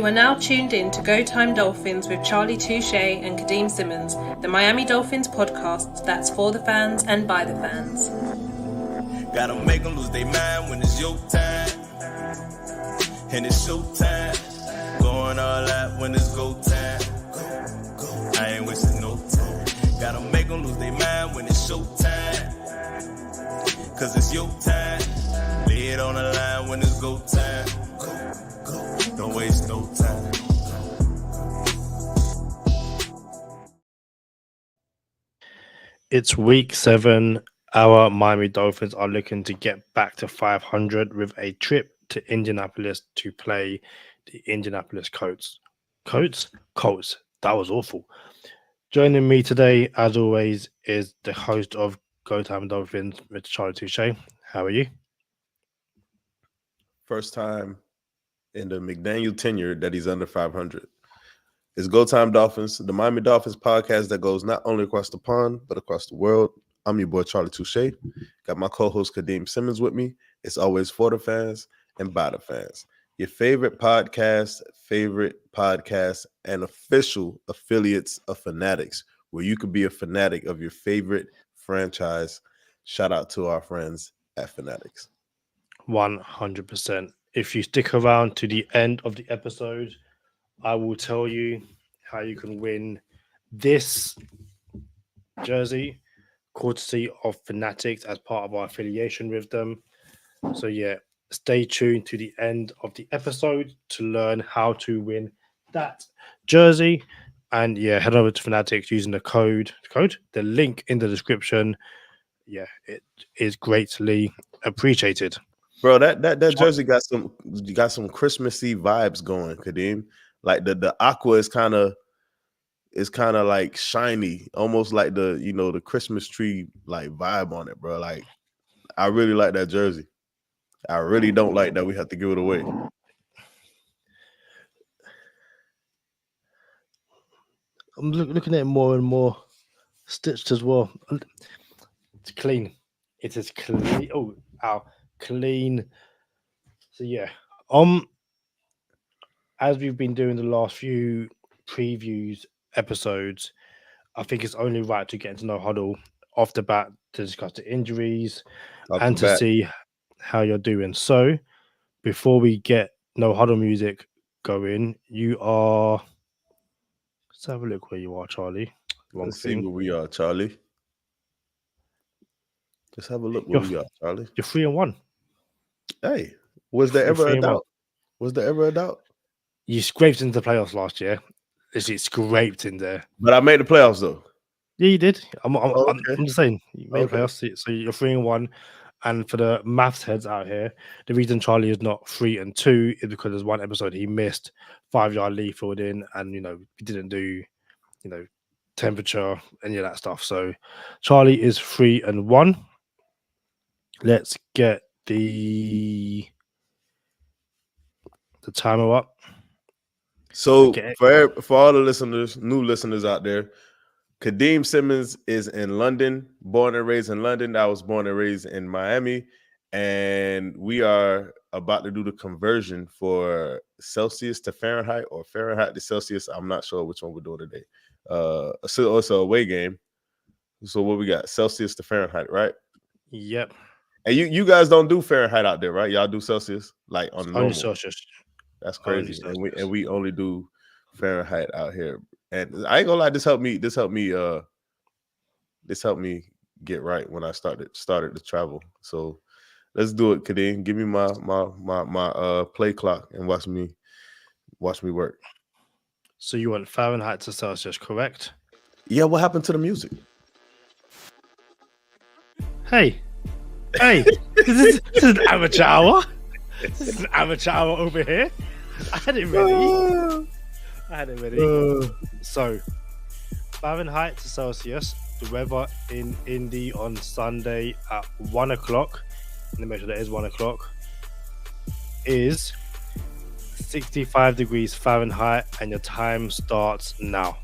are now tuned in to Go Time Dolphins with Charlie Touche and Kadeem Simmonds, the Miami Dolphins podcast that's for the fans and by the fans. Gotta make them lose their mind when it's your time. And it's show time. Going all out when it's go time. I ain't wasting no time. Gotta make them lose their mind when it's show time. Cause it's your time. Lay it on the line when it's go time. Don't waste no time. It's week 7. Our Miami Dolphins are looking to get back to 500 with a trip to Indianapolis to play the Indianapolis Colts. Colts? That was awful. Joining me today, as always, is the host of Go Time Dolphins, Mr. Charlie Touche. How are you? First time in the McDaniel tenure that he's under 500. It's Go Time Dolphins, the Miami Dolphins podcast that goes not only across the pond, but across the world. I'm your boy, Charlie Touche. Got my co-host, Kadeem Simmonds, with me. It's always for the fans and by the fans. Your favorite podcast, and official affiliates of Fanatics, where you could be a fanatic of your favorite franchise. Shout out to our friends at Fanatics. 100%. If you stick around to the end of the episode, I will tell you how you can win this jersey, courtesy of Fanatics, as part of our affiliation with them. So yeah, stay tuned to the end of the episode to learn how to win that jersey. And yeah, head over to Fanatics using the link in the description. Yeah, it is greatly appreciated. Bro, that jersey got some Christmassy vibes going, Kadeem. Like the aqua is kind of like shiny, almost like the Christmas tree like vibe on it, bro. Like I really like that jersey. I really don't like that we have to give it away. I'm looking at it more and more stitched as well. It's clean. It is clean. Oh, ow. Clean. So yeah, as we've been doing the last few previews episodes, I think it's only right to get into No Huddle off the bat to discuss the injuries and to see how you're doing. So before we get No Huddle music going, you are. Let's have a look where you are, Charlie. Let's see where we are, Charlie. Just have a look where we are, Charlie. You're 3-1. Hey, was there ever a doubt? Was there ever a doubt? You scraped into the playoffs last year. Literally scraped in there. But I made the playoffs, though. Yeah, you did. I'm Okay. just saying. You made the playoffs, so you're 3-1. And for the maths heads out here, the reason Charlie is not 3-2 is because there's one episode he missed 5-yard lead filled in, and he didn't do temperature, any of that stuff. So Charlie is 3-1. Let's get the timer up. So for all the listeners, new listeners out there, Kadeem Simmonds is in London, born and raised in London. I was born and raised in Miami, and we are about to do the conversion for Celsius to Fahrenheit or Fahrenheit to Celsius. I'm not sure which one we're doing today. So it's a away game. So what we got? Celsius to Fahrenheit, right? Yep. And you guys don't do Fahrenheit out there, right? Y'all do Celsius, like on normal. Only Celsius. That's crazy. And we only do Fahrenheit out here. And I ain't gonna lie, this helped me get right when I started to travel. So let's do it, Kadeem. Give me my play clock and watch me work. So you want Fahrenheit to Celsius, correct? Yeah, what happened to the music? Hey, this is an amateur hour. This is an amateur hour over here. I had it ready. So, Fahrenheit to Celsius, the weather in Indy on Sunday at 1 o'clock. Let me make sure that is 1 o'clock. Is 65 degrees Fahrenheit, and your time starts now.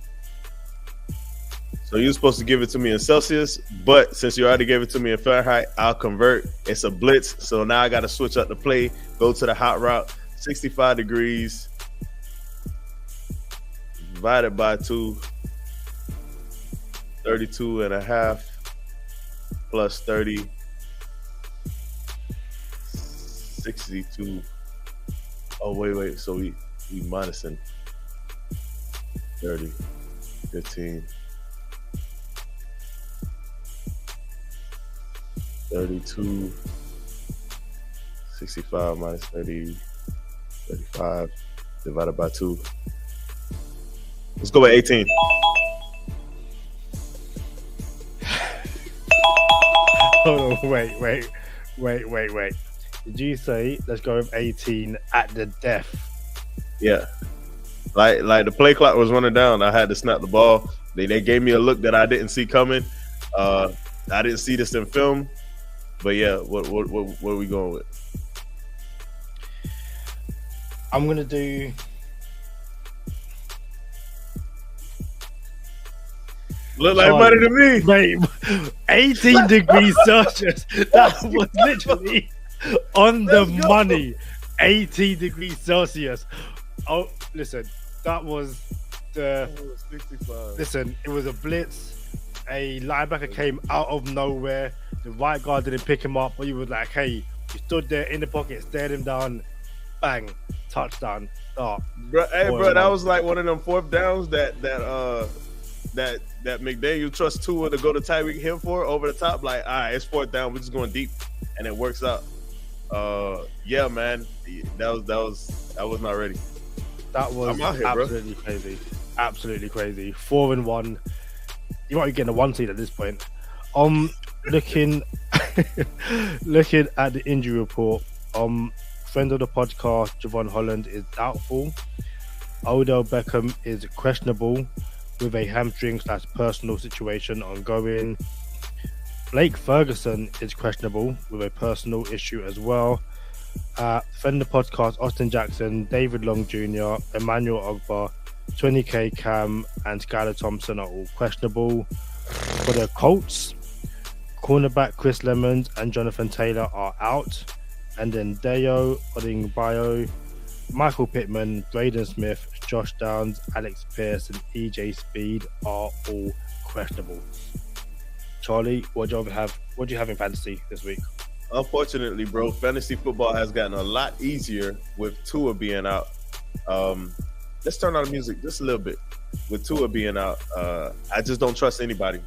So you're supposed to give it to me in Celsius, but since you already gave it to me in Fahrenheit, I'll convert. It's a blitz, so now I got to switch up the play, go to the hot route, 65 degrees divided by 2, 32 and a half plus 30, 62. Oh, wait. So we minusing 30, 15, 32, 65 minus 30, 35 divided by 2. Let's go with 18. Hold on, wait. Did you say let's go with 18 at the death? Yeah. Like the play clock was running down. I had to snap the ball. They gave me a look that I didn't see coming. I didn't see this in film. But yeah, what are we going with? I'm gonna do. Look like money to me. Mate, 18 degrees Celsius. That was literally on the money. 18 degrees Celsius. Oh, listen, that was the. 65. Listen, it was a blitz. A linebacker came out of nowhere. The right guard didn't pick him up, but he was like, "Hey," he stood there in the pocket, stared him down, bang, touchdown, start. Bro, that was like one of them fourth downs that McDaniel trusts Tua to go to Tyreek Hill for over the top. Like, all right, it's fourth down, we're just going deep, and it works out. Yeah, man, I was not ready. That was here, absolutely crazy. Absolutely crazy. 4-1. You might be getting a 1 seed at this point. Looking at the injury report. Friend of the podcast, Javon Holland, is doubtful. Odell Beckham is questionable with a hamstring/personal situation ongoing. Blake Ferguson is questionable with a personal issue as well. Friend of the podcast, Austin Jackson, David Long Jr., Emmanuel Ogba, 20K Cam, and Skylar Thompson are all questionable. For the Colts, cornerback Chris Lemons and Jonathan Taylor are out. And then Deo Odingbayo, Michael Pittman, Braden Smith, Josh Downs, Alex Pierce, and EJ Speed are all questionable. Charlie, what do you have in fantasy this week? Unfortunately, bro, fantasy football has gotten a lot easier with Tua being out. Let's turn on the music just a little bit. With Tua being out, I just don't trust anybody.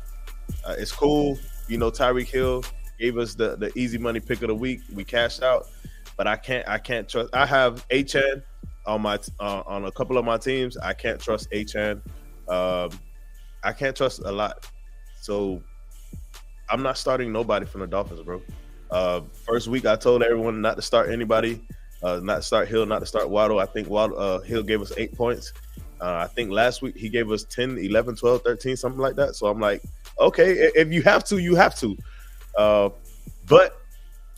It's cool, Tyreek Hill gave us the easy money pick of the week. We cashed out, but I can't trust. I have Achan on a couple of my teams. I can't trust Achan. I can't trust a lot. So I'm not starting nobody from the Dolphins, bro. First week I told everyone not to start anybody, not to start Hill, not to start Waddle. I think Hill gave us 8 points. I think last week he gave us 10, 11, 12, 13, something like that. So I'm like, okay, if you have to, you have to. But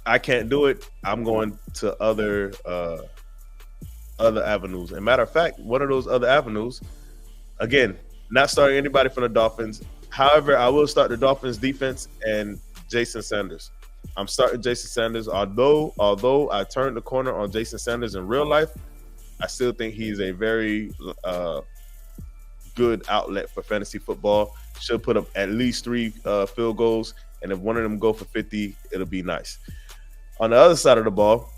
I can't do it. I'm going to other avenues. And matter of fact, one of those other avenues, again, not starting anybody from the Dolphins. However, I will start the Dolphins defense and Jason Sanders. I'm starting Jason Sanders. Although I turned the corner on Jason Sanders in real life, I still think he's a very good outlet for fantasy football. Should put up at least 3 field goals, and if one of them go for 50, it'll be nice. On the other side of the ball,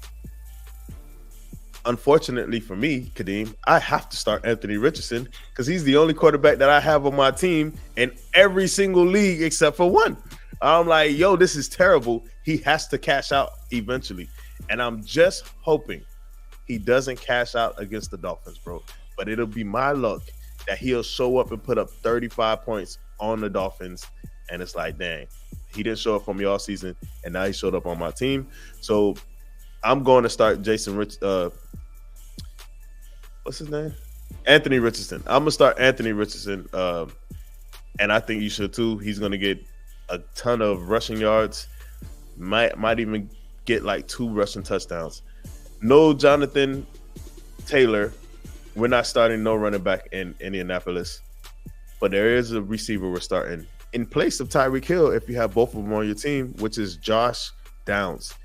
unfortunately for me, Kadeem, I have to start Anthony Richardson because he's the only quarterback that I have on my team in every single league except for one. I'm like, yo, this is terrible. He has to cash out eventually. And I'm just hoping he doesn't cash out against the Dolphins, bro. But it'll be my luck that he'll show up and put up 35 points on the Dolphins. And it's like, dang, he didn't show up for me all season, and now he showed up on my team. So I'm going to start what's his name? Anthony Richardson. I'm going to start Anthony Richardson, and I think you should too. He's going to get a ton of rushing yards, might even get like 2 rushing touchdowns. No Jonathan Taylor. We're not starting no running back in Indianapolis, but there is a receiver we're starting in place of Tyreek Hill if you have both of them on your team, which is Josh Downs.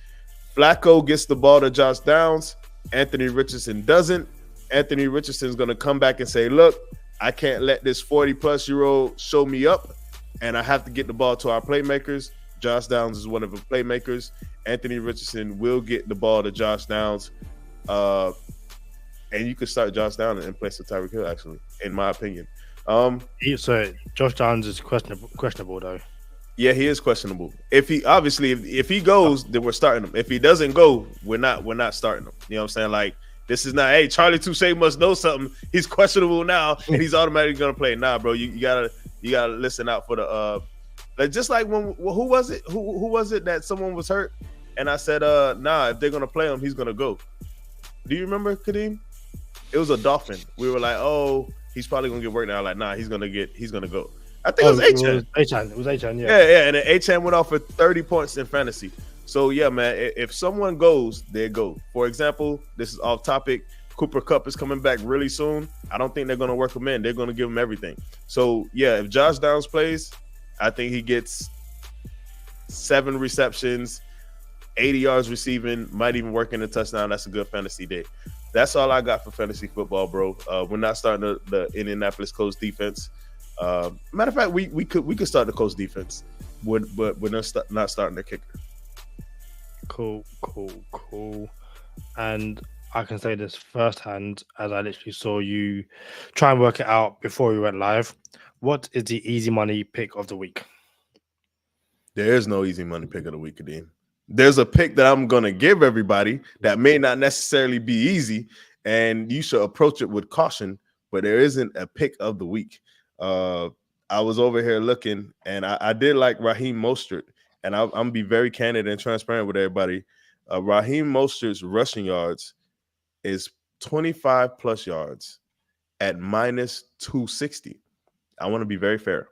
Flacco gets the ball to Josh Downs. Anthony Richardson doesn't. Anthony Richardson's going to come back and say, look, I can't let this 40-plus-year-old show me up, and I have to get the ball to our playmakers. Josh Downs is one of the playmakers. Anthony Richardson will get the ball to Josh Downs. And you could start Josh Downs in place of Tyreek Hill, actually, in my opinion. So Josh Downs is questionable though. Yeah, he is questionable. If he goes, then we're starting him. If he doesn't go, we're not starting him. You know what I'm saying? Like, this is not, hey, Charlie Touche must know something. He's questionable now, and he's automatically gonna play. Nah, bro, you gotta listen out for the like, just like when who was it that someone was hurt, and I said nah, if they're gonna play him, he's gonna go. Do you remember, Kadeem? It was a Dolphin. We were like, oh, he's probably gonna get work now. Like, nah, he's gonna go. I think it was Achan. It was Achan, yeah. Yeah, and then Achan went off for 30 points in fantasy. So yeah, man, if someone goes, they go. For example, this is off topic. Cooper Kupp is coming back really soon. I don't think they're gonna work him in. They're gonna give him everything. So yeah, if Josh Downs plays, I think he gets 7 receptions, 80 yards receiving, might even work in a touchdown. That's a good fantasy day. That's all I got for fantasy football, bro. We're not starting the Indianapolis Colts defense. Matter of fact, we could start the Colts defense, but we're not starting the kicker. Cool. And I can say this firsthand, as I literally saw you try and work it out before we went live. What is the easy money pick of the week? There is no easy money pick of the week, Kadeem. There's a pick that I'm going to give everybody that may not necessarily be easy, and you should approach it with caution, but there isn't a pick of the week. I was over here looking, and I did like Raheem Mostert, and I'm going to be very candid and transparent with everybody. Raheem Mostert's rushing yards is 25-plus yards at minus 260. I want to be very fair.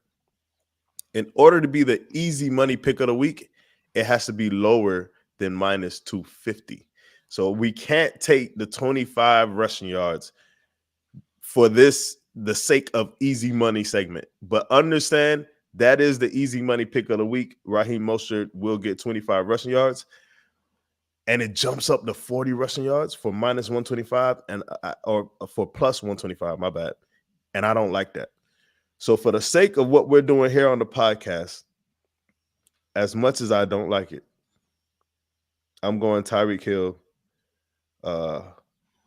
In order to be the easy money pick of the week, it has to be lower than minus 250. So we can't take the 25 rushing yards for the sake of easy money segment. But understand that is the easy money pick of the week. Raheem Mostert will get 25 rushing yards. And it jumps up to 40 rushing yards for minus 125 or for plus 125, my bad. And I don't like that. So for the sake of what we're doing here on the podcast, as much as I don't like it, I'm going Tyreek Hill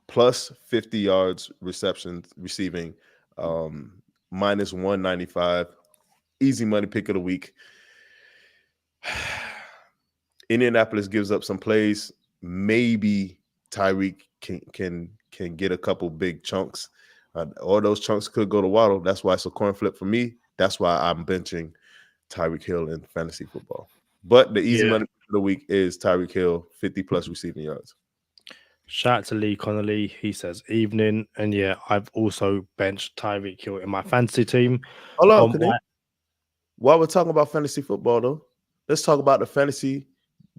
plus 50 yards receiving, minus 195, easy money pick of the week. Indianapolis gives up some plays. Maybe Tyreek can get a couple big chunks. All those chunks could go to Waddle. That's why it's a coin flip for me. That's why I'm benching Tyreek Hill in fantasy football. But the easy money of the week is Tyreek Hill, 50-plus receiving yards. Shout out to Lee Connolly. He says, evening. And yeah, I've also benched Tyreek Hill in my fantasy team. Hold on, while we're talking about fantasy football, though, let's talk about the fantasy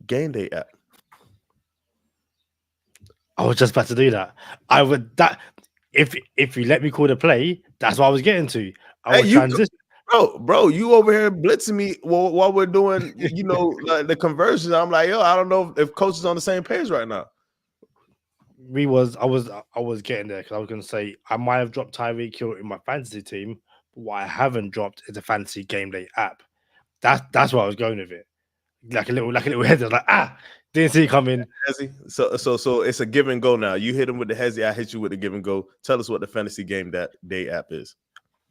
game day app. I was just about to do that. If you let me call the play, that's what I was getting to. I was transitioning. Bro, you over here blitzing me while we're doing, like the conversions. I'm like, I don't know if coach is on the same page right now. I was getting there because I was going to say I might have dropped Tyreek Hill in my fantasy team, but what I haven't dropped is a fantasy game day app. That's where I was going with it. Like a little head. I was like, didn't see it coming. So it's a give and go now. You hit him with the hezzy, I hit you with the give and go. Tell us what the fantasy game day app is.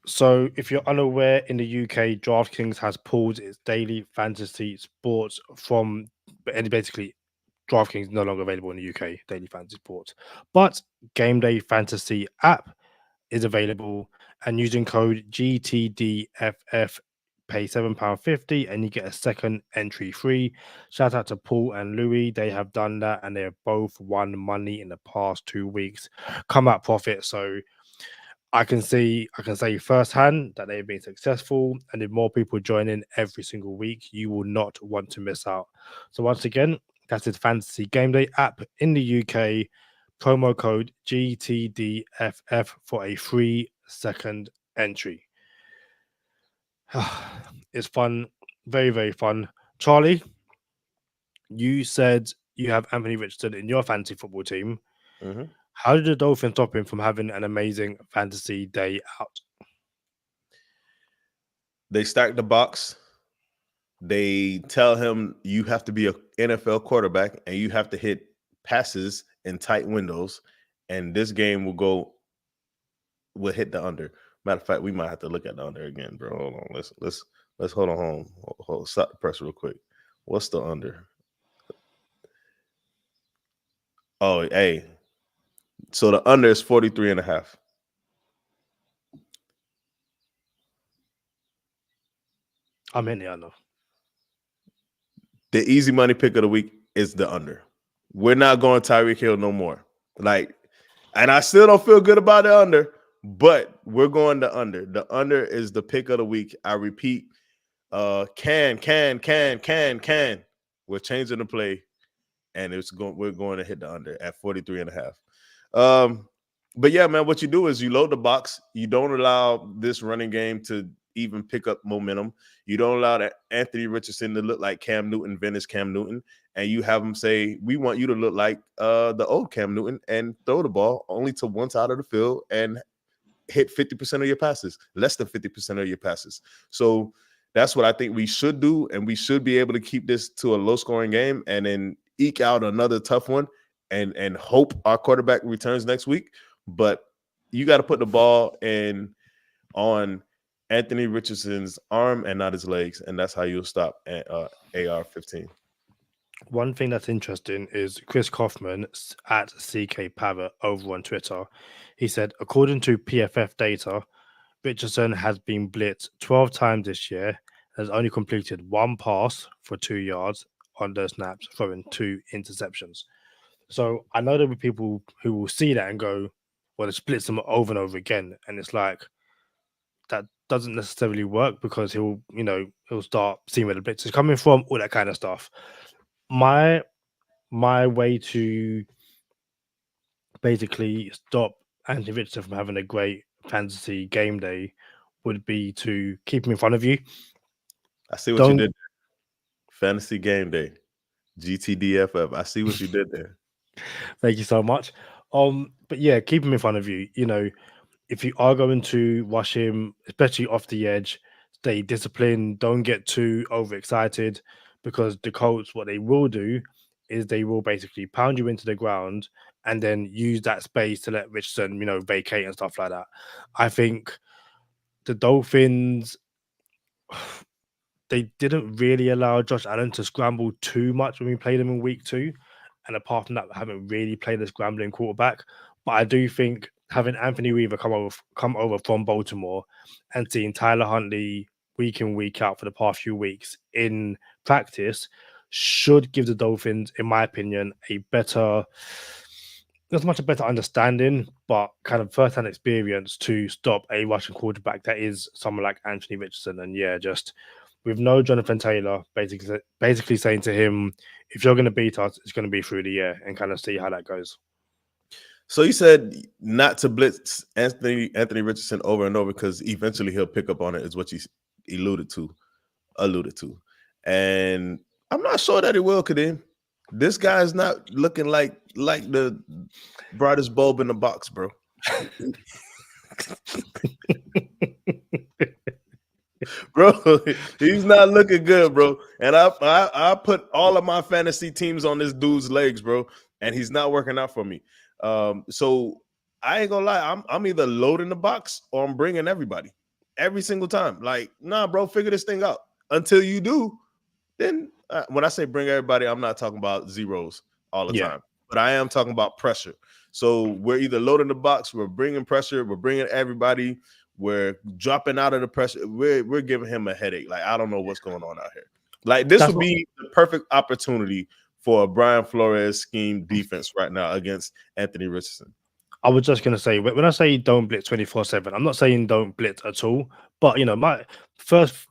So if you're unaware, in the UK, DraftKings has pulled its daily fantasy sports from, and basically DraftKings is no longer available in the UK, daily fantasy sports. But Game Day Fantasy app is available, and using code GTDFF, pay £7.50 and you get a second entry free. Shout out to Paul and Louis. They have done that and they have both won money in the past 2 weeks. Come out profit. So I can say firsthand that they've been successful, and if more people join in every single week, you will not want to miss out. So once again, that's his fantasy game day app in the UK. Promo code GTDFF for a free second entry. It's fun, very, very fun. Charlie, you said you have Anthony Richardson in your fantasy football team. Mm-hmm. How did the Dolphins stop him from having an amazing fantasy day out? They stack the box. They tell him you have to be an NFL quarterback and you have to hit passes in tight windows, and this game will hit the under. Matter of fact, we might have to look at the under again, bro. Hold on. Let's hold on. Stop the press real quick. What's the under? Oh, hey. So the under is 43.5. I'm in the under. The easy money pick of the week is the under. We're not going Tyreek Hill no more. And I still don't feel good about the under, but we're going the under. The under is the pick of the week. I repeat, can. We're changing the play, and we're going to hit the under at 43.5. But yeah, man, what you do is you load the box. You don't allow this running game to even pick up momentum. You don't allow that Anthony Richardson to look like vintage Cam Newton, and you have him say, we want you to look like the old Cam Newton and throw the ball only to one side of the field and hit 50% of your passes, less than 50% of your passes. So that's what I think we should do, and we should be able to keep this to a low-scoring game and then eke out another tough one and hope our quarterback returns next week. But you got to put the ball on Anthony Richardson's arm and not his legs, and that's how you'll stop AR-15. One thing that's interesting is Chris Kaufman at CK Parrot over on Twitter. He said, according to PFF data, Richardson has been blitzed 12 times this year and has only completed one pass for 2 yards on those snaps, throwing 2 interceptions. So I know there'll be people who will see that and go, well, it splits them over and over again. And it's like, that doesn't necessarily work because he'll start seeing where the blitz is coming from, all that kind of stuff. My way to basically stop Anthony Richardson from having a great fantasy game day would be to keep him in front of you. I see what you did there. Fantasy game day. GTDFF. I see what you did there. Thank you so much. But yeah, keep him in front of you. If you are going to rush him, especially off the edge, stay disciplined. Don't get too overexcited, because the Colts, what they will do is they will basically pound you into the ground and then use that space to let Richardson, vacate and stuff like that. I think the Dolphins, they didn't really allow Josh Allen to scramble too much when we played him in week 2. And apart from that, I haven't really played a scrambling quarterback. But I do think having Anthony Weaver come over from Baltimore and seeing Tyler Huntley week in, week out for the past few weeks in practice should give the Dolphins, in my opinion, not much a better understanding, but kind of first-hand experience to stop a rushing quarterback that is someone like Anthony Richardson. And yeah, just with no Jonathan Taylor, basically saying to him, if you're going to beat us, it's going to be through the air, and kind of see how that goes. So you said not to blitz Anthony Richardson over and over because eventually he'll pick up on it, is what you alluded to. And I'm not sure that he will, Kadeem. This guy is not looking like the brightest bulb in the box, bro. Bro, he's not looking good, bro. And I put all of my fantasy teams on this dude's legs, bro, and he's not working out for me. So I ain't gonna lie, I'm either loading the box or I'm bringing everybody every single time. Like, nah, bro, figure this thing out. Until you do, then when I say bring everybody, I'm not talking about zeros all the time, but I am talking about pressure. So we're either loading the box, we're bringing pressure, we're bringing everybody, we're dropping out of the pressure. We're giving him a headache. Like, I don't know what's going on out here. Like, this would be the perfect opportunity for a Brian Flores scheme defense right now against Anthony Richardson. I was just going to say, when I say don't blitz 24/7, I'm not saying don't blitz at all. But, my first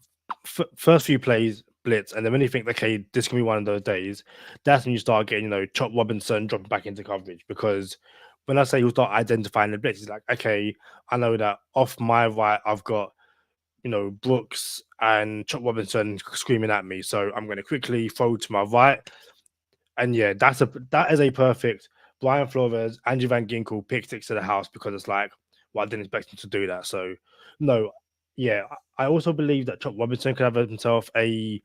few plays blitz, and then when you think, okay, this can be one of those days, that's when you start getting, Chop Robinson dropping back into coverage. Because when I say you'll start identifying the blitz, it's like, okay, I know that off my right, I've got, Brooks and Chop Robinson screaming at me. So I'm going to quickly throw to my right. And yeah, that is a perfect Brian Flores, Andrew Van Ginkel pick six to the house, because it's like, well, I didn't expect him to do that. So no, yeah, I also believe that Chop Robinson could have himself a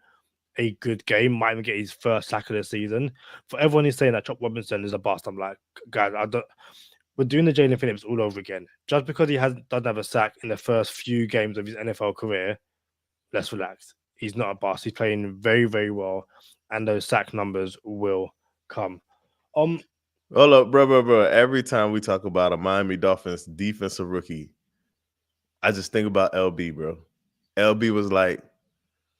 good game, might even get his first sack of the season. For everyone who's saying that Chop Robinson is a bust, I'm like, guys, I don't. We're doing the Jalen Phillips all over again. Just because he doesn't have a sack in the first few games of his NFL career, let's relax. He's not a bust. He's playing very, very well, and those sack numbers will come. Hold up, bro. Every time we talk about a Miami Dolphins defensive rookie, I just think about LB, bro. LB was like,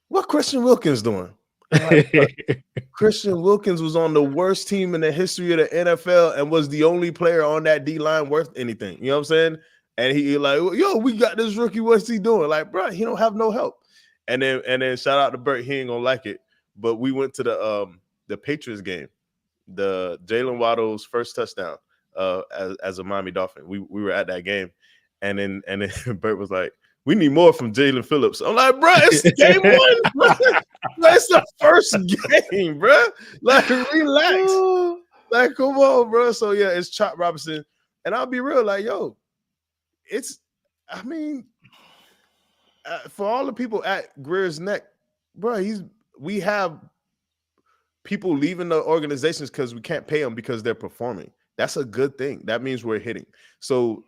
what Christian Wilkins doing? I'm like, Christian Wilkins was on the worst team in the history of the NFL and was the only player on that D line worth anything. You know what I'm saying? And he like, yo, we got this rookie. What's he doing? Like, bro, he don't have no help. And then shout out to Bert. He ain't gonna like it. But we went to the Patriots game, the Jalen Waddle's first touchdown as a Miami Dolphin. We were at that game, and then Bert was like, we need more from Jalen Phillips. I'm like, bro, it's game one, bro. It's the first game, bro. Like, relax. Like, come on, bro. So, yeah, it's Chop Robinson. And I'll be real, like, yo, for all the people at Greer's Neck, bro, we have people leaving the organizations because we can't pay them because they're performing. That's a good thing. That means we're hitting. So,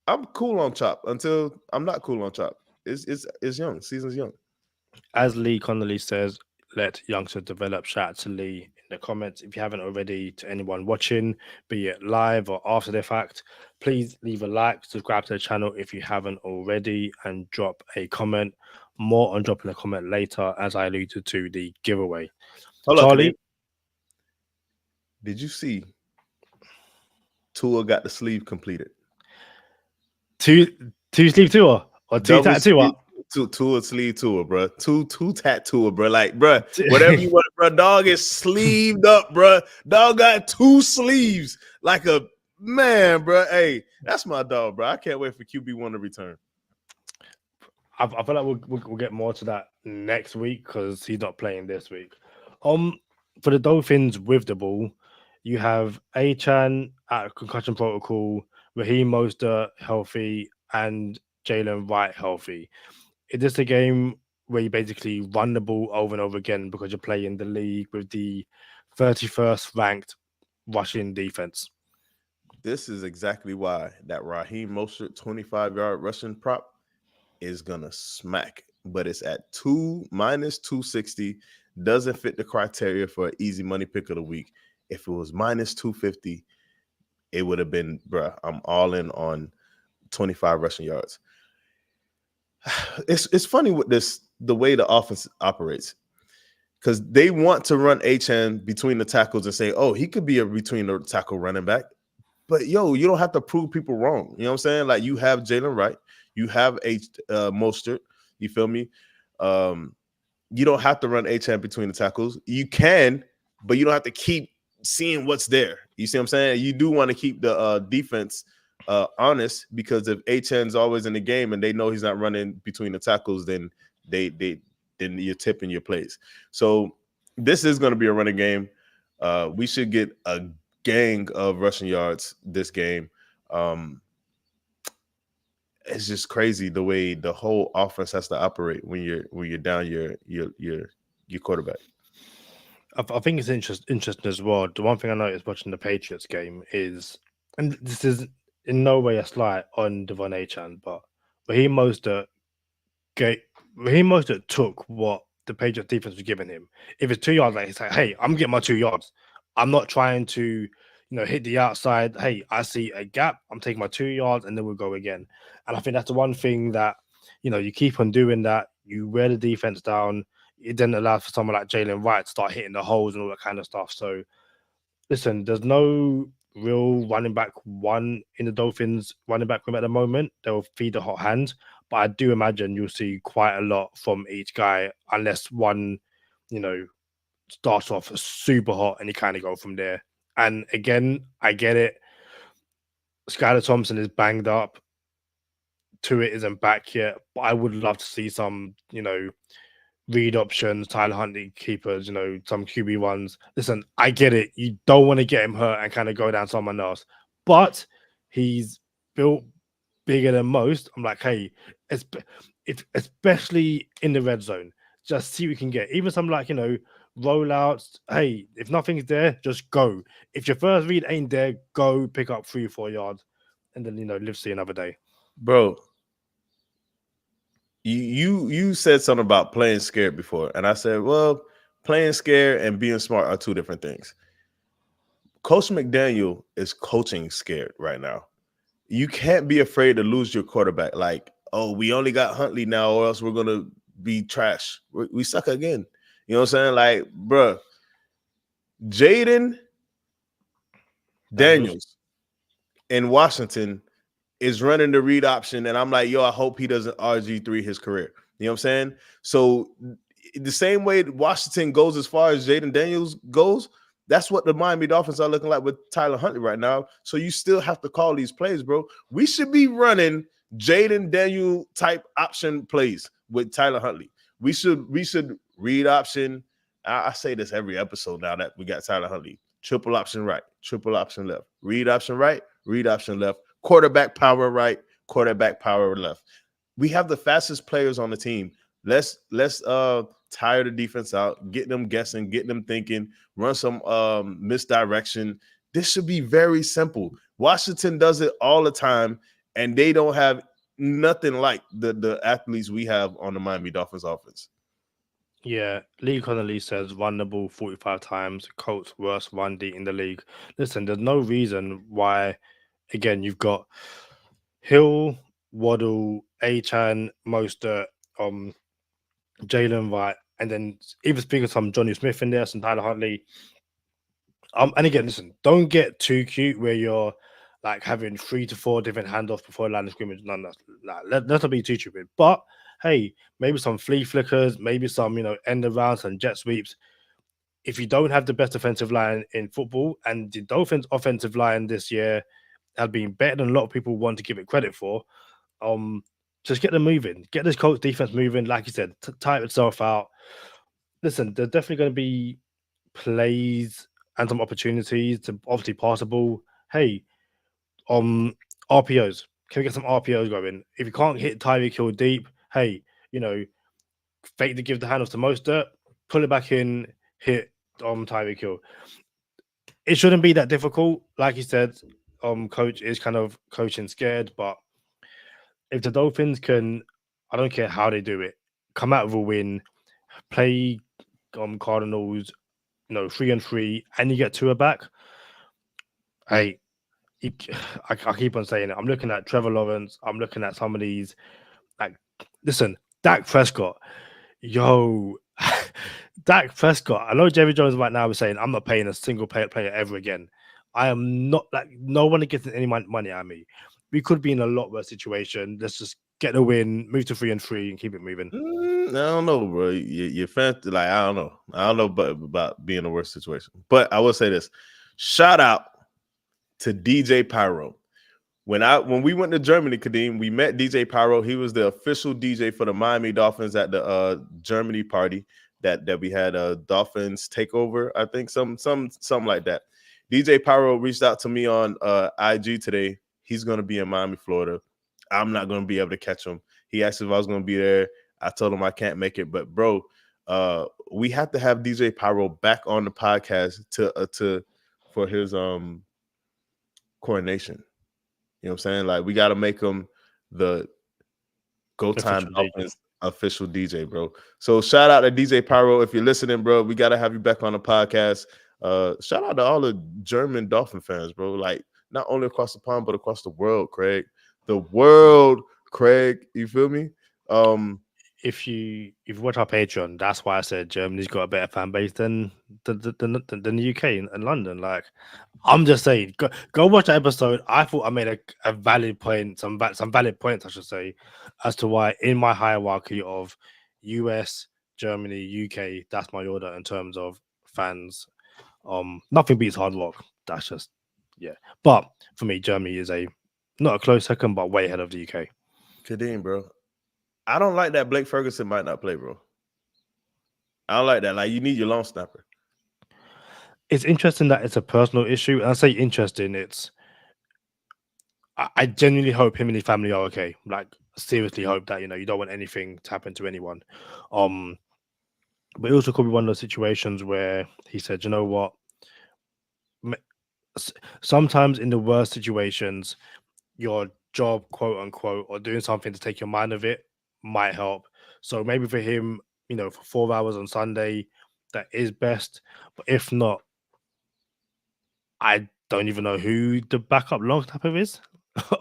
I'm cool on Chop until I'm not cool on Chop. It's young. Season's young. As Lee Connolly says, let youngsters develop. Shout out to Lee in the comments. If you haven't already, to anyone watching, be it live or after the fact, please leave a like, subscribe to the channel if you haven't already, and drop a comment. More on dropping a comment later, as I alluded to the giveaway. Hold Charlie, up, did you see Tua got the sleeve completed? two sleeve tour or two tattoo? Tua sleeve tour, bro. Two tattoo, bro. Like, bro, whatever you want, bro. Dog is sleeved up, bro. Dog got 2 sleeves, like a man, bro. Hey, that's my dog, bro. I can't wait for QB1 to return. I feel like we'll get more to that next week because he's not playing this week. For the Dolphins with the ball, you have Achan at concussion protocol, Raheem Mostert healthy, and Jalen Wright healthy. Is this a game where you basically run the ball over and over again because you're playing the league with the 31st ranked rushing defense? This is exactly why that Raheem Mostert 25-yard rushing prop is gonna smack, but it's at minus 260. Doesn't fit the criteria for an easy money pick of the week. If it was minus 250, it would have been, bruh, I'm all in on 25 rushing yards. It's funny with the way the offense operates, because they want to run HN between the tackles and say, oh, he could be a between the tackle running back. But, yo, you don't have to prove people wrong. You know what I'm saying? Like, you have Jalen Wright. You have Mostert. You feel me? You don't have to run HN between the tackles. You can, but you don't have to keep seeing what's there. You see what I'm saying? You do want to keep the defense honest, because if HN's always in the game and they know he's not running between the tackles, then then you're tipping your plays. So this is going to be a running game. We should get a gang of rushing yards this game. It's just crazy the way the whole offense has to operate when you're down your quarterback. I think it's interesting as well. The one thing I noticed watching the Patriots game is, and this is in no way a slight on Devon Achane, but Raheem Mostert took what the Patriots defense was giving him. If it's 2 yards, like, he's like, hey, I'm getting my 2 yards. I'm not trying to, hit the outside. Hey, I see a gap. I'm taking my 2 yards, and then we'll go again. And I think that's the one thing that, you keep on doing that. You wear the defense down. It then allows for someone like Jalen Wright to start hitting the holes and all that kind of stuff. So, listen, there's no real running back one in the Dolphins running back room at the moment. They'll feed the hot hand. But I do imagine you'll see quite a lot from each guy, unless one, starts off super hot and you kind of go from there. And again, I get it. Skylar Thompson is banged up. Tua isn't back yet. But I would love to see some, read options, Tyler Huntley keepers, some QB1s. Listen, I get it. You don't want to get him hurt and kind of go down someone else. But he's built bigger than most, I'm like, hey, it's especially in the red zone, just see what you can get. Even some like rollouts. Hey, if nothing's there, just go. If your first read ain't there, go pick up 3 or 4 yards, and then live to see another day. Bro, you said something about playing scared before, and I said, well, playing scared and being smart are two different things. Coach McDaniel is coaching scared right now. You can't be afraid to lose your quarterback. Like, oh, we only got Huntley now, or else we're gonna be trash. We suck again. You know what I'm saying? Like, bruh, Jaden Daniels in Washington is running the read option, and I'm like, yo, I hope he doesn't RG3 his career. You know what I'm saying? So the same way Washington goes as far as Jaden Daniels goes, that's what the Miami Dolphins are looking like with Tyler Huntley right now. So you still have to call these plays, bro. We should be running Jaden Daniel type option plays with Tyler Huntley. We should read option. I say this every episode now that we got Tyler Huntley. Triple option right, triple option left. Read option right, read option left. Quarterback power right, quarterback power left. We have the fastest players on the team. Let's tire the defense out, get them guessing, get them thinking, run some misdirection. This should be very simple. Washington does it all the time, and they don't have nothing like the athletes we have on the Miami Dolphins offense. Yeah, Lee Connolly says run the ball 45 times. Colts worst run D in the league. Listen, there's no reason why. Again, you've got Hill, Waddle, Achan, Mostert, Jalen Wright, and then even speaking of some Johnny Smith in there, some Tyler Huntley. And again, listen, don't get too cute where you're like having 3 to 4 different handoffs before line of scrimmage. None of that. Let's not be too stupid. But hey, maybe some flea flickers, maybe some end arounds and jet sweeps. If you don't have the best offensive line in football, and the Dolphins' offensive line this year has been better than a lot of people want to give it credit for, just get them moving. Get this Colts defense moving. Like you said, type itself out. Listen, there's definitely going to be plays and some opportunities to obviously pass the ball. Hey, RPOs. Can we get some RPOs going? If you can't hit Tyreek Hill deep, hey, fake to give the handoff to Mostert, pull it back in, hit Tyreek Hill. It shouldn't be that difficult. Like you said, coach is kind of coaching scared, but if the Dolphins can, I don't care how they do it, come out with a win, play Cardinals, 3-3, and you get Tua back. Hey, I keep on saying it. I'm looking at Trevor Lawrence. I'm looking at some of these. Like, listen, Dak Prescott. Yo, Dak Prescott. I know Jerry Jones right now is saying, I'm not paying a single player ever again. I am not, like, no one is getting any money out of me. We could be in a lot worse situation. Let's just get the win, move to 3-3, and keep it moving. I don't know, bro. Your fans, like, I don't know about being in a worse situation. But I will say this: shout out to DJ Pyro. When we went to Germany, Kadeem, we met DJ Pyro. He was the official DJ for the Miami Dolphins at the Germany party that we had a Dolphins takeover. I think something like that. DJ Pyro reached out to me on IG today. He's going to be in Miami, Florida. I'm not going to be able to catch him. He asked if I was going to be there. I told him I can't make it. But, bro, we have to have DJ Pyro back on the podcast for his coronation. You know what I'm saying? Like, we got to make him the Go Time Dolphins official DJ, bro. So shout out to DJ Pyro. If you're listening, bro, we got to have you back on the podcast. Shout out to all the German Dolphin fans, bro. Like, not only across the pond, but across the world, Craig. The world, Craig. You feel me? If you watch our Patreon, that's why I said Germany's got a better fan base than the UK and London. Like, I'm just saying, go watch that episode. I thought I made a valid point, some valid points, I should say, as to why in my hierarchy of US, Germany, UK, that's my order in terms of fans. Nothing beats Hard Rock. That's just, yeah. But for me, Germany is not a close second, but way ahead of the UK. Kadeem, bro. I don't like that Blake Ferguson might not play, bro. I don't like that. Like, you need your long snapper. It's interesting that it's a personal issue. And I say interesting, I genuinely hope him and his family are okay. Like, seriously hope that you don't want anything to happen to anyone. But it also could be one of those situations where he said, you know what, sometimes in the worst situations, your job, quote unquote, or doing something to take your mind of it might help. So maybe for him, for 4 hours on Sunday, that is best. But if not, I don't even know who the backup long snapper is.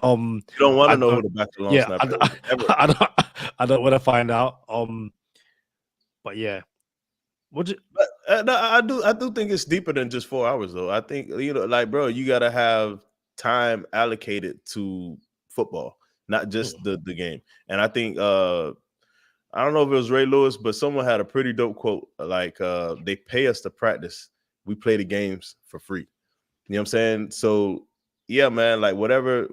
You don't want I to know who don't. the back long Yeah, snapper is ever. I don't. I don't want to find out. But yeah, what? But no, I do think it's deeper than just 4 hours, though. I think like, bro, you gotta have time allocated to football, not just the game. And I think I don't know if it was Ray Lewis, but someone had a pretty dope quote. Like, they pay us to practice, we play the games for free. You know what I'm saying? So yeah, man, like whatever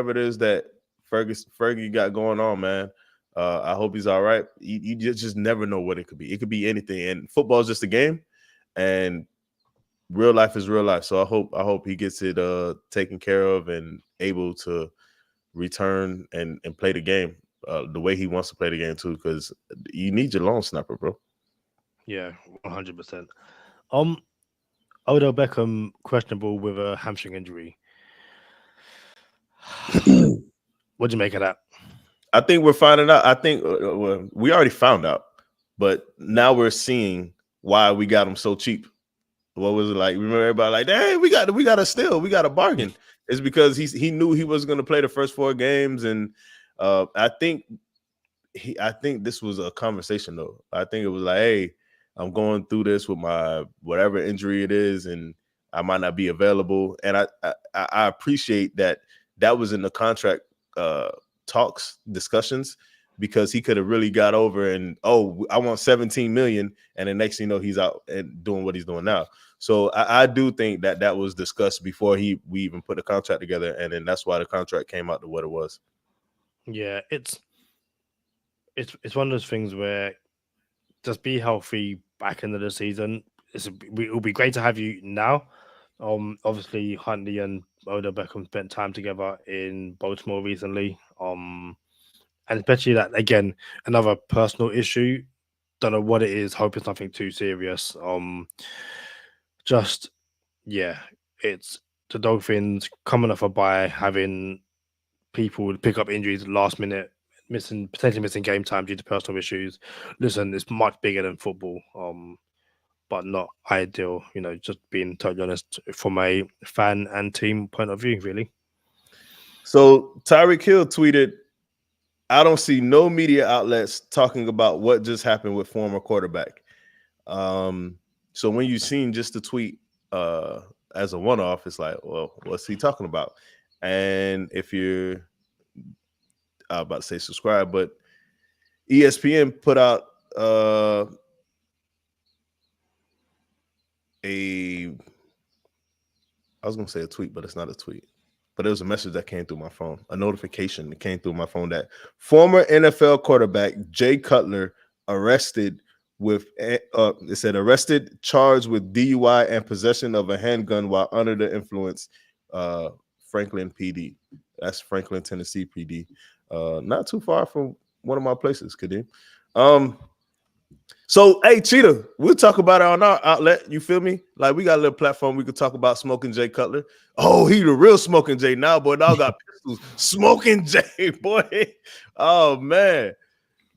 it is that Fergie got going on, man. I hope he's all right. You just never know what it could be. It could be anything. And football is just a game, and real life is real life. So I hope he gets it taken care of and able to return and play the game the way he wants to play the game too, because you need your long snapper, bro. Yeah, 100%. Odell Beckham questionable with a hamstring injury. What do you make of that? I think we're finding out. I think we already found out, but now we're seeing why we got him so cheap. What was it like? Remember everybody like, hey, we got a steal, we got a bargain. It's because he knew he was going to play the first 4 games, and I think this was a conversation though. I think it was like, hey, I'm going through this with my whatever injury it is, and I might not be available. And I appreciate that was in the contract talks, discussions, because he could have really got over and, oh, I want 17 million, and the next thing you know, he's out and doing what he's doing now. So I do think that was discussed before we even put the contract together, and then that's why the contract came out to what it was. Yeah, it's one of those things where just be healthy back into the season. It'll be great to have you now. Obviously Huntley and Odell Beckham spent time together in Baltimore recently. And especially that, again, another personal issue. Don't know what it is. Hope it's nothing too serious. Just yeah, it's the Dolphins coming off a bye, having people pick up injuries last minute, potentially missing game time due to personal issues. Listen, it's much bigger than football. But not ideal, just being totally honest from a fan and team point of view, really. So Tyreek Hill tweeted, I don't see no media outlets talking about what just happened with former quarterback. So when you've seen just the tweet as a one-off, it's like, well, what's he talking about? And if you're about to say subscribe, but ESPN put out I was gonna say a tweet, but it's not a tweet. But it was a message that came through my phone, a notification that came through my phone that former NFL quarterback Jay Cutler arrested with it said arrested, charged with DUI and possession of a handgun while under the influence. Franklin PD. That's Franklin, Tennessee PD. Not too far from one of my places, Kadeem. So, hey, Cheetah, we'll talk about it on our outlet. You feel me? Like, we got a little platform we could talk about Smoking Jay Cutler. Oh, he the real Smoking Jay now, boy. Dog got pistols. Smoking Jay, boy. Oh, man.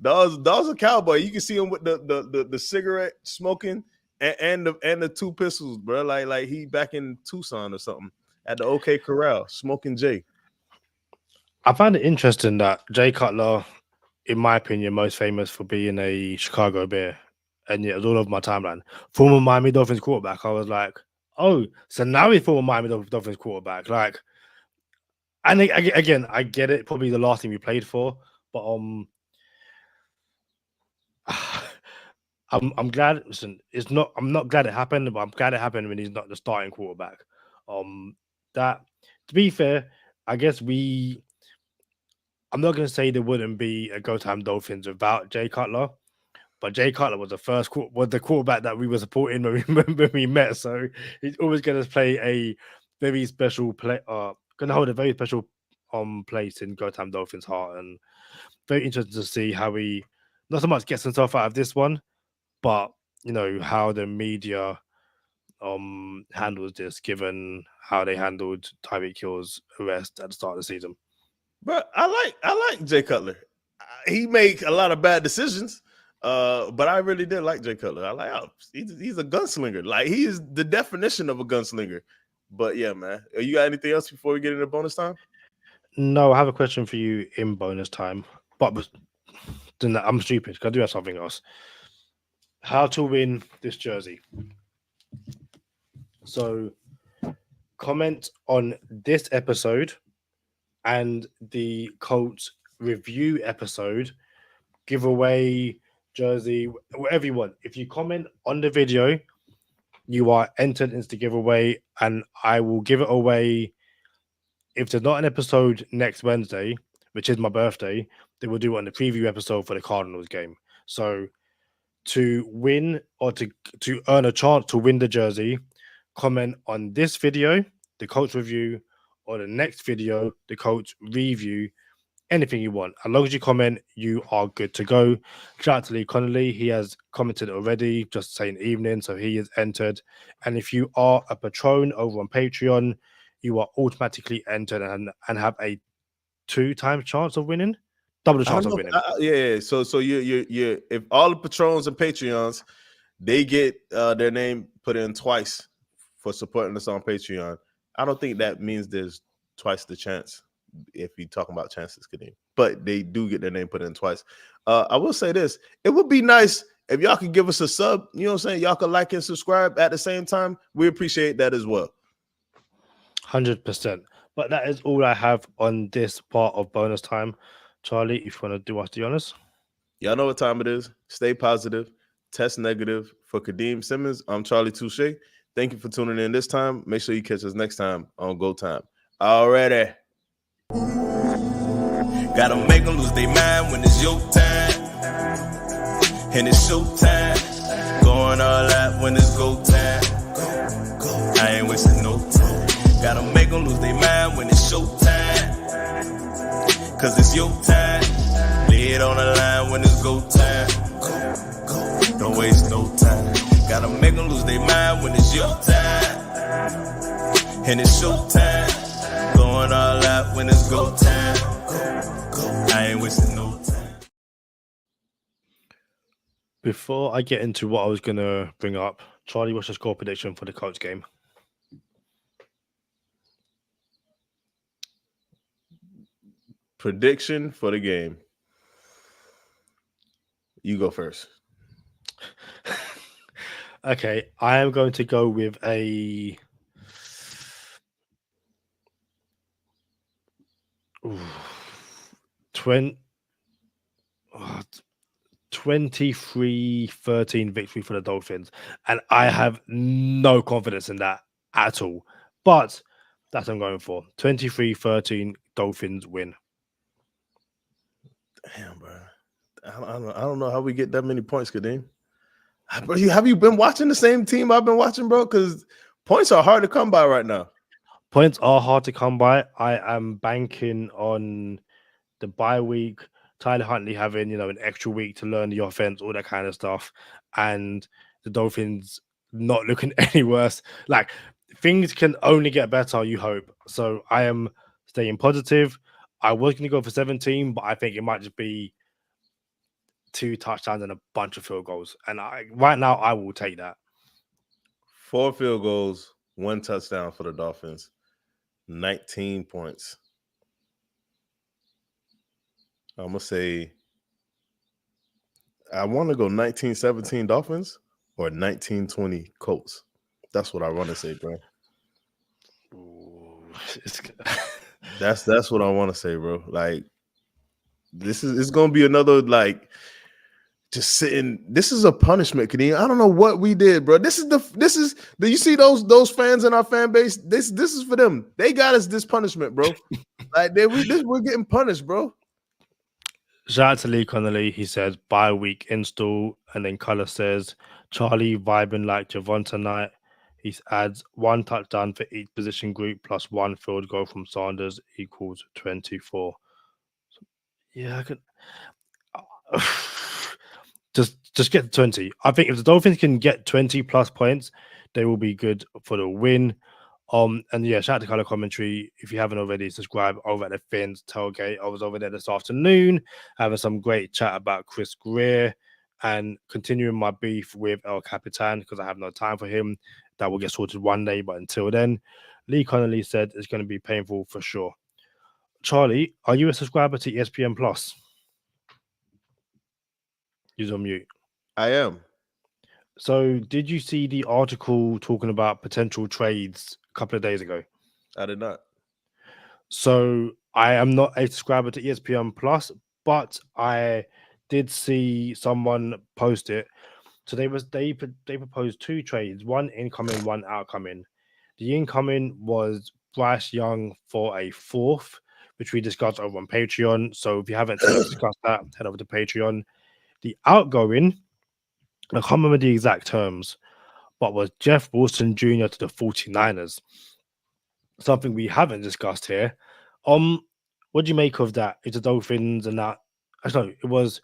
Dog's a cowboy. You can see him with the cigarette smoking and the 2 pistols, bro. Like he back in Tucson or something at the OK Corral, Smoking Jay. I find it interesting that Jay Cutler, in my opinion, most famous for being a Chicago Bear, and yet it was all over my timeline. Former Miami Dolphins quarterback. I was like, oh, so now he's former Miami Dolphins quarterback. Like, and again, I get it. Probably the last team he played for, but I'm glad. Listen, it's not. I'm not glad it happened, but I'm glad it happened when he's not the starting quarterback. That, to be fair, I guess I'm not going to say there wouldn't be a Go Time Dolphins without Jay Cutler, but Jay Cutler was the quarterback that we were supporting when we met. So he's always going to play a very special play. Going to hold a very special place in Go Time Dolphins' heart, and very interested to see how he not so much gets himself out of this one, but how the media handles this, given how they handled Tyreek Hill's arrest at the start of the season. But I like Jay Cutler. He make a lot of bad decisions, but I really did like Jay Cutler. I like he's a gunslinger. Like, he is the definition of a gunslinger. But yeah, man. You got anything else before we get into bonus time? No, I have a question for you in bonus time, but then I'm stupid because I do have something else. How to win this jersey? So, comment on this episode and the Colts review episode, giveaway jersey, whatever you want. If you comment on the video, you are entered into the giveaway, and I will give it away. If there's not an episode next Wednesday, which is my birthday, then we'll do it on the preview episode for the Cardinals game. So to win, or to earn a chance to win the jersey, comment on this video, the Colts review, or the next video, the Colts review. Anything you want. As long as you comment, you are good to go. Shout out to Lee Connolly. He has commented already, just saying evening, so he is entered. And if you are a patron over on Patreon, you are automatically entered and have a 2 times chance of winning. Double the chance of winning. Yeah. So you if all the patrons and Patreons, they get their name put in twice for supporting us on Patreon. I don't think that means there's twice the chance if you're talking about chances, Kadeem. But they do get their name put in twice. I will say this. It would be nice if y'all could give us a sub. You know what I'm saying? Y'all could like and subscribe at the same time. We appreciate that as well. 100%. But that is all I have on this part of bonus time. Charlie, if you want to do us the honors. Y'all know what time it is. Stay positive. Test negative. For Kadeem Simmonds, I'm Charlie Touche. Thank you for tuning in this time. Make sure you catch us next time on Go Time. Already. Gotta make them lose their mind when it's your time. And it's showtime. Going all out when it's go time. I ain't wasting no time. Gotta make them lose their mind when it's showtime. Cause it's your time. Lay it on the line when it's go time. Don't waste no time. Gotta make them lose their mind when it's your time. And it's showtime. Going all out when it's go time. I ain't wasting no time. Before I get into what I was going to bring up, Charlie, what's your score prediction for the Colts game? Prediction for the game. You go first. Okay, I am going to go with a 23-13 victory for the Dolphins. And I have no confidence in that at all. But that's what I'm going for. 23-13 Dolphins win. Damn, bro. I don't know how we get that many points, Kadeem. Have you been watching the same team I've been watching, bro? Because points are hard to come by right now. Points are hard to come by. I am banking on the bye week, Tyler Huntley having, an extra week to learn the offense, all that kind of stuff, and the Dolphins not looking any worse. Like, things can only get better, you hope. So I am staying positive. I was going to go for 17, but I think it might just be 2 touchdowns and a bunch of field goals. And right now, I will take that. 4 field goals, 1 touchdown for the Dolphins, 19 points. I'm going to say, I want to go 19-17 Dolphins or 19-20 Colts. That's what I want to say, bro. Ooh, That's what I want to say, bro. Like, it's going to be another, like, just sitting. This is a punishment, Kadeem. I don't know what we did, bro. Do you see those fans in our fan base? This is for them. They got us this punishment, bro. Like, we're getting punished, bro. Shout out to Lee Connolly. He says bye week install, and then Cutler says Charlie vibing like Javon tonight. He adds 1 touchdown for each position group plus 1 field goal from Sanders equals 24. Yeah, I could just get to 20. I think if the Dolphins can get 20 plus points, they will be good for the win. And yeah, shout out to Color Commentary. If you haven't already, subscribe over at the Fins Tailgate. I was over there this afternoon having some great chat about Chris Greer and continuing my beef with El Capitan because I have no time for him. That will get sorted one day, but until then, Lee Connolly said it's going to be painful for sure. Charlie, are you a subscriber to ESPN Plus? He's on mute. I am. So, did you see the article talking about potential trades a couple of days ago? I did not. So, I am not a subscriber to ESPN Plus, but I did see someone post it. So they proposed 2 trades, one incoming, one outcoming. The incoming was Bryce Young for a 4th, which we discussed over on Patreon. So if you haven't discussed that, head over to Patreon. The outgoing, I can't remember the exact terms, but was Jeff Wilson Jr. to the 49ers. Something we haven't discussed here. What do you make of that? It's the Dolphins and that. Actually, no, it was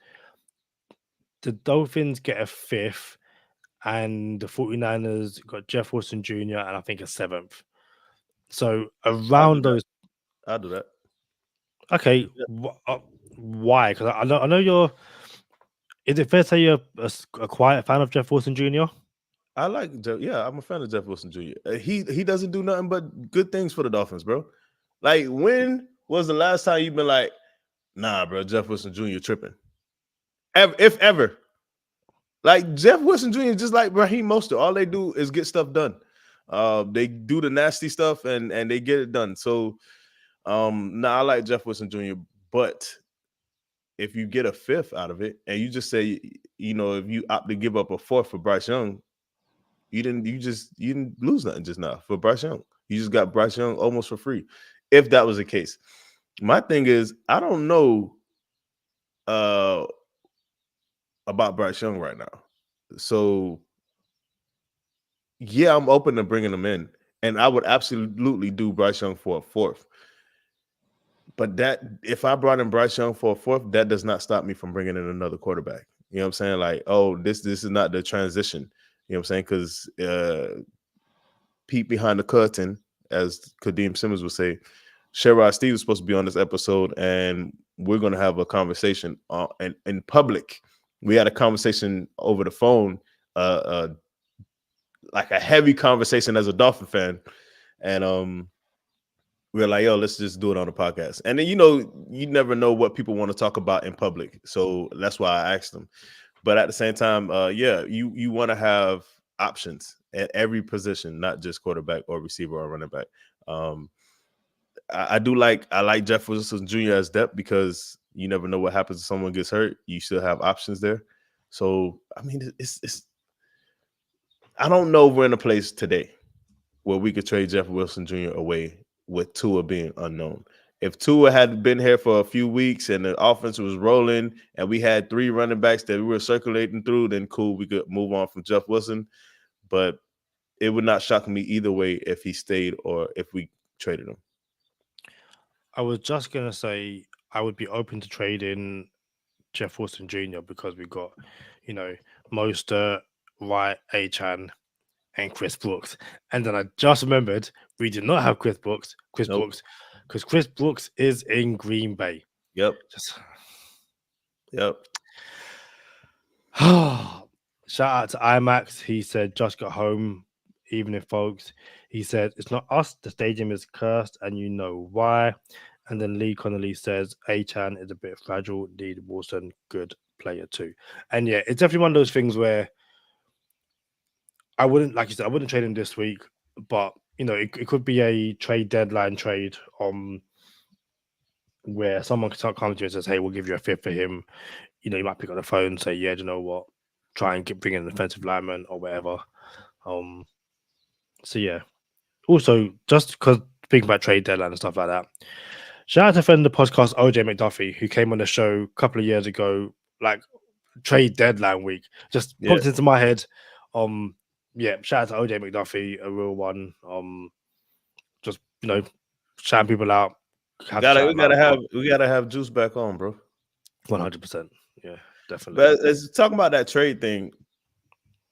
the Dolphins get a 5th and the 49ers got Jeff Wilson Jr. and I think a 7th. So around those. I'll do that. Okay. Yeah. Why? Because I know you're. Is it fair to say you're a quiet fan of Jeff Wilson Jr.? I like Jeff. Yeah, I'm a fan of Jeff Wilson Jr. He doesn't do nothing but good things for the Dolphins, bro. Like, when was the last time you've been like, nah, bro, Jeff Wilson Jr. tripping? If ever. Like, Jeff Wilson Jr. is just like Raheem Mostert. All they do is get stuff done. They do the nasty stuff and they get it done. So, I like Jeff Wilson Jr. But if you get a 5th out of it, and you just say, if you opt to give up a 4th for Bryce Young, you didn't lose nothing just now for Bryce Young. You just got Bryce Young almost for free. If that was the case, my thing is, I don't know about Bryce Young right now. So, yeah, I'm open to bringing him in, and I would absolutely do Bryce Young for a 4th. But that, if I brought in Bryce Young for a 4th, that does not stop me from bringing in another quarterback. You know what I'm saying? Like, oh, this is not the transition. You know what I'm saying? Because peep behind the curtain, as Kadeem Simmonds would say, ShareRide Steve was supposed to be on this episode, and we're going to have a conversation in public. We had a conversation over the phone, like a heavy conversation as a Dolphin fan. And we were like, yo, let's just do it on the podcast. And then, you never know what people want to talk about in public. So that's why I asked them. But at the same time, you want to have options at every position, not just quarterback or receiver or running back. I like Jeff Wilson Jr. as depth because you never know what happens if someone gets hurt. You still have options there. So, I mean, it's I don't know if we're in a place today where we could trade Jeff Wilson Jr. away with Tua being unknown. If Tua had been here for a few weeks and the offense was rolling and we had 3 running backs that we were circulating through, then cool, we could move on from Jeff Wilson. But it would not shock me either way if he stayed or if we traded him. I was just going to say I would be open to trading Jeff Wilson Jr. because we got, Mostert, Wright, Achane, and Chris Brooks. And then I just remembered we did not have Chris Brooks, because Chris Brooks is in Green Bay. Yep. Yep. Shout out to IMAX. He said, just got home. Evening, folks. He said, it's not us. The stadium is cursed, and you know why. And then Lee Connolly says, Achane is a bit fragile. Need Wilson, good player too. And yeah, it's definitely one of those things where I wouldn't, like you said, I wouldn't trade him this week, but it could be a trade deadline trade where someone can come to you and says, hey, we'll give you a 5th for him. You might pick up the phone and say, yeah, do you know what? Try and bring in an offensive lineman or whatever. So yeah. Also, just because speaking about trade deadline and stuff like that, shout out to friend of the podcast, OJ McDuffie, who came on the show a couple of years ago, like trade deadline week. Just popped into my head. yeah, shout out to OJ McDuffie, a real one. Just shouting people out. We gotta have Juice back on, bro. 100%. Yeah, definitely. But let's talk about that trade thing.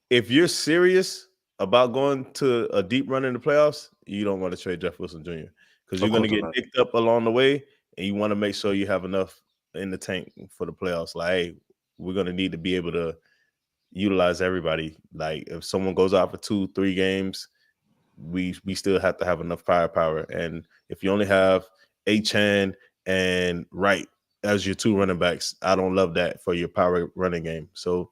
If you're serious about going to a deep run in the playoffs, you don't want to trade Jeff Wilson Jr. because you're going to get picked up along the way, and you want to make sure you have enough in the tank for the playoffs. Like, hey, we're going to need to be able to utilize everybody. Like, if someone goes out for 2-3 games, we still have to have enough firepower. And if you only have Achane and Wright as your 2 running backs, I don't love that for your power running game. So,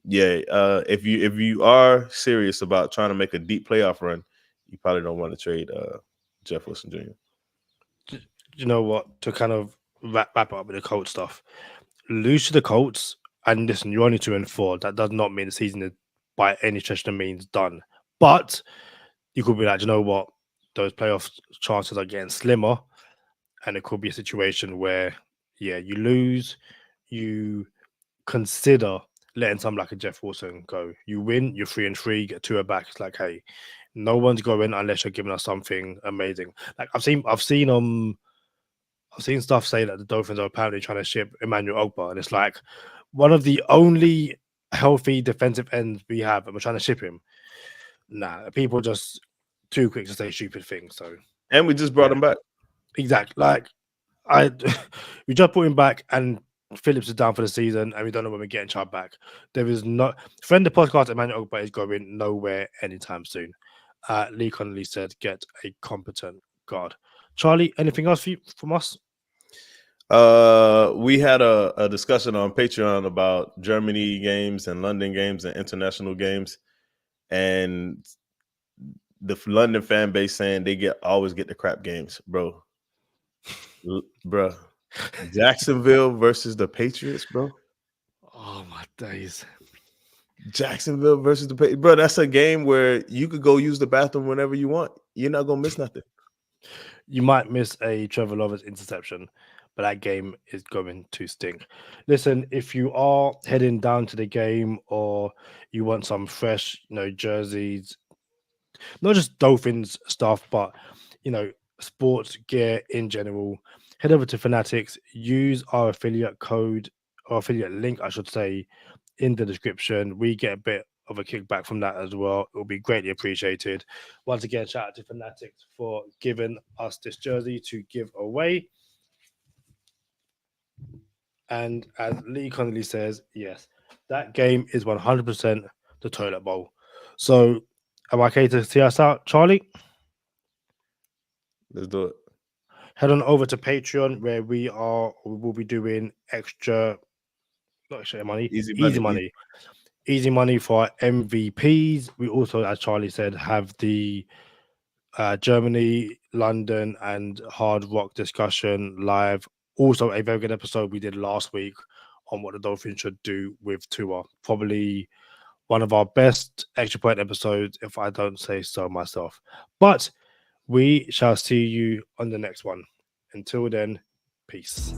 yeah, if you are serious about trying to make a deep playoff run, you probably don't want to trade Jeff Wilson Jr. You know what? To kind of wrap up with the Colts stuff, lose to the Colts, and listen, you're only 2-4. That does not mean the season is by any stretch of the means done. But you could be like, you know what? Those playoff chances are getting slimmer, and it could be a situation where, yeah, you lose, you consider letting someone like a Jeff Wilson go. You win, you're 3-3, get 2 back. It's like, hey, no one's going unless you're giving us something amazing. Like I've seen stuff say that the Dolphins are apparently trying to ship Emmanuel Ogbah, and it's like one of the only healthy defensive ends we have, and we're trying to ship him. Nah, people just too quick to say stupid things. So, and we just brought him back. Exactly. Like we just put him back, and Phillips is down for the season, and we don't know when we're getting Chubb back. There is no friend of the podcast, Emmanuel Ogbah is going nowhere anytime soon. Lee Connolly said, "Get a competent guard." Charlie, anything else from us? We had a discussion on Patreon about Germany games and London games and international games, and the London fan base saying they always get the crap games, bro. Bro, Jacksonville versus the Patriots, bro. Oh my days. Jacksonville versus the Patriots, bro. That's a game where you could go use the bathroom whenever you want. You're not gonna miss nothing. You might miss a Trevor Lawrence interception, but that game is going to stink. Listen, if you are heading down to the game or you want some fresh, jerseys, not just Dolphins stuff, but sports gear in general, head over to Fanatics, use our affiliate code or affiliate link, I should say, in the description. We get a bit of a kickback from that as well. It will be greatly appreciated. Once again, shout out to Fanatics for giving us this jersey to give away. And as Lee Connolly says, yes, that game is 100% the toilet bowl. So, am I okay to see us out, Charlie? Let's do it. Head on over to Patreon, where we will be doing not extra money, easy money for our MVPs. We also, as Charlie said, have the Germany, London, and Hard Rock discussion live. Also, a very good episode we did last week on what the Dolphins should do with Tua. Probably one of our best extra point episodes, if I don't say so myself. But we shall see you on the next one. Until then, peace.